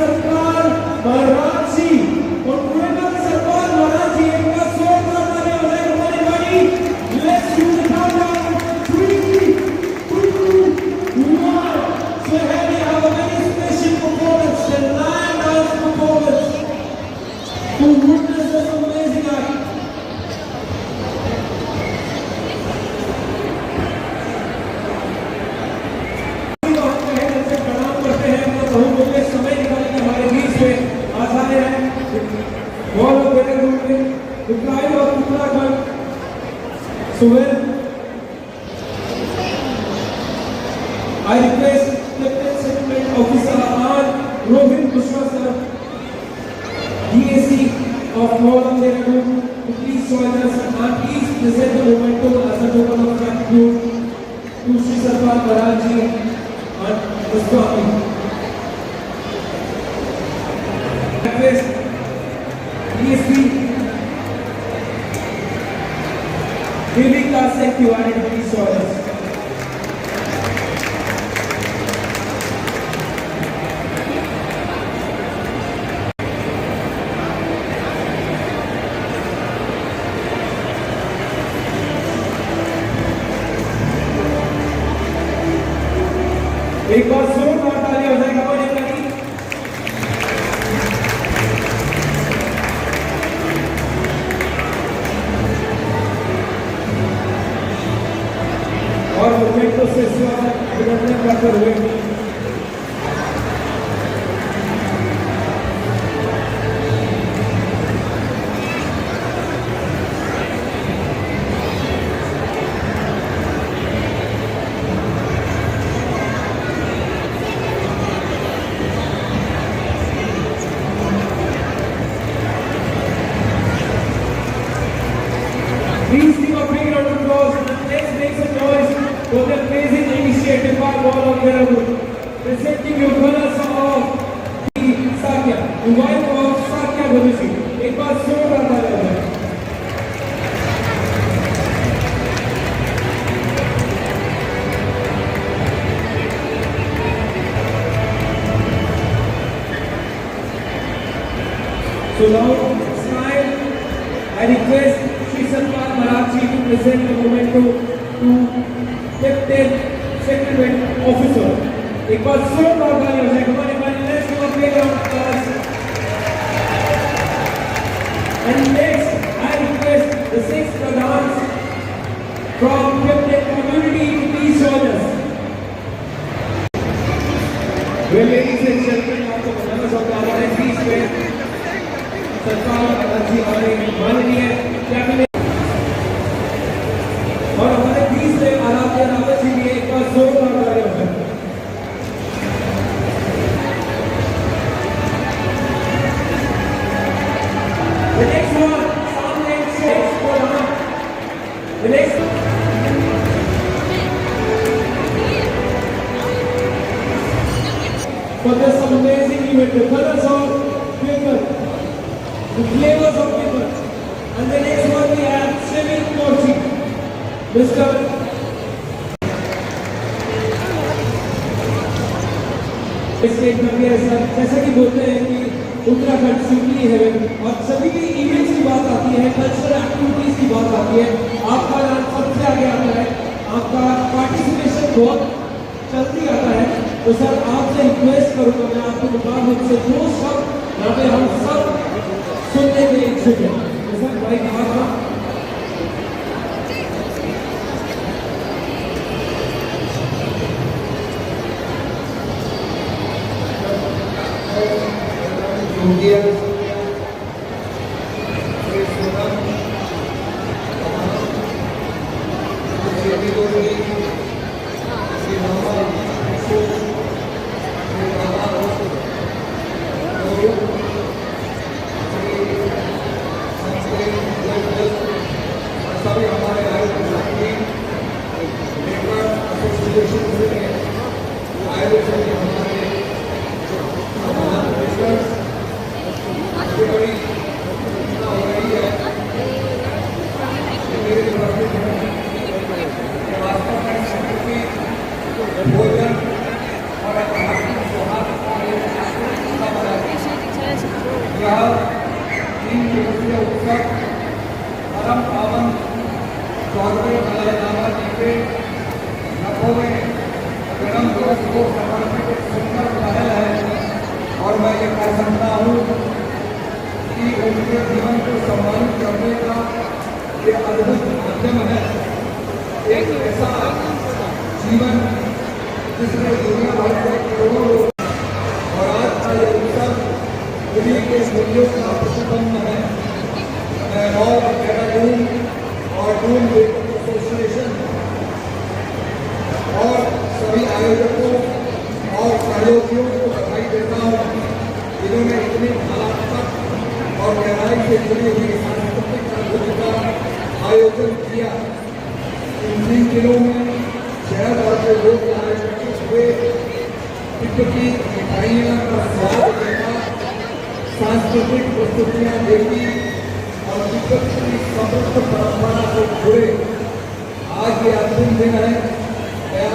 सरकार महाराजी और पुणे की सरकार महाराजी एक बार जोरदार ताली हो जाए हमारी बारी। Let's do the countdown 3 2 1। So here we have a very special performance, the lion dance performance to witness this amazing act. समय निकाल के हमारे बीच में आसाने हैं बहुत बड़े रूप में उत्तराखंड और उत्तराखंड सुबह I request Captain Settlement Officer R. Rohit Bushra sir, DAC of Northern Dehradun, to please join us and please present the memento as a token of gratitude to Shri Sarkar Maharaj ji and the Swami. Request DSP Devi Kasek Tiwari to please join us. एक बार जोरदार ताली हो जाएगा हमारे करीब। और memento से स्वागत करते हुए please give a big round of applause and let's make some noise for the amazing initiative by all of Dehradun. Presenting you colors of the Sakya, the wife of Sakya Garuji. एक बार जोरदार ताली हो जाए। So now it's time I request Shri Sarkar Maharaj ji to present the memento to Captain Settlement Officer. एक बार जोरदार ताली हो जाए हमारे बारे में। Let's give a big round of applause. And next I request the 6 Pradhans from Captain Community to please join us. Well, ladies and gentlemen, आपको बताना चाहता हूँ हमारे बीच में सरकार Maharaj ji हमारे माननीय कैबिनेट और हमारे बीच में आराध्य रावत जी भी एक बार जोरदार ताली हो जाए। The next one, सामने the next for this amazing event, the colors of paper, the flavors of paper, and the next one we have swimming coaching. Mr. State में भी ऐसा जैसा कि बोलते हैं कि उत्तराखंड सिंपली है और सभी भी इवेंट्स की बात आती है, कल्चरल एक्टिविटीज की बात आती है, आपका नाम सबसे आगे आता है, आपका पार्टिसिपेशन बहुत जल्दी आता है। तो सर आपसे रिक्वेस्ट करूँगा, मैं आपको बता दूँ से जो सब यहाँ पे हम सब सुनने के इच्छुक हैं। तो सर भाई कहा India ये कह सकता हूँ कि उनके जीवन को सम्मानित करने का ये अद्भुत माध्यम है। एक ऐसा जीवन जिसमें दुनिया भर के करोड़ों लोग, और आज का ये उत्सव उन्हीं के मूल्यों का प्रतिबिंब है। मैं और देहरादून और डून एसोसिएशन और सभी आयोजकों और सहयोगियों को बधाई देता हूँ, जिन्होंने इतनी भावनात्मक और गहराई से जुड़ी हुई सांस्कृतिक अनुभूति का आयोजन किया। इन 3 दिनों में शहर भर के लोग आयोजित हुए, की मिठाइयाँ का स्वाद देखा, सांस्कृतिक प्रस्तुतियाँ देखी और तिब्बत की समृद्ध परंपरा से जुड़े। आज ये अंतिम दिन है।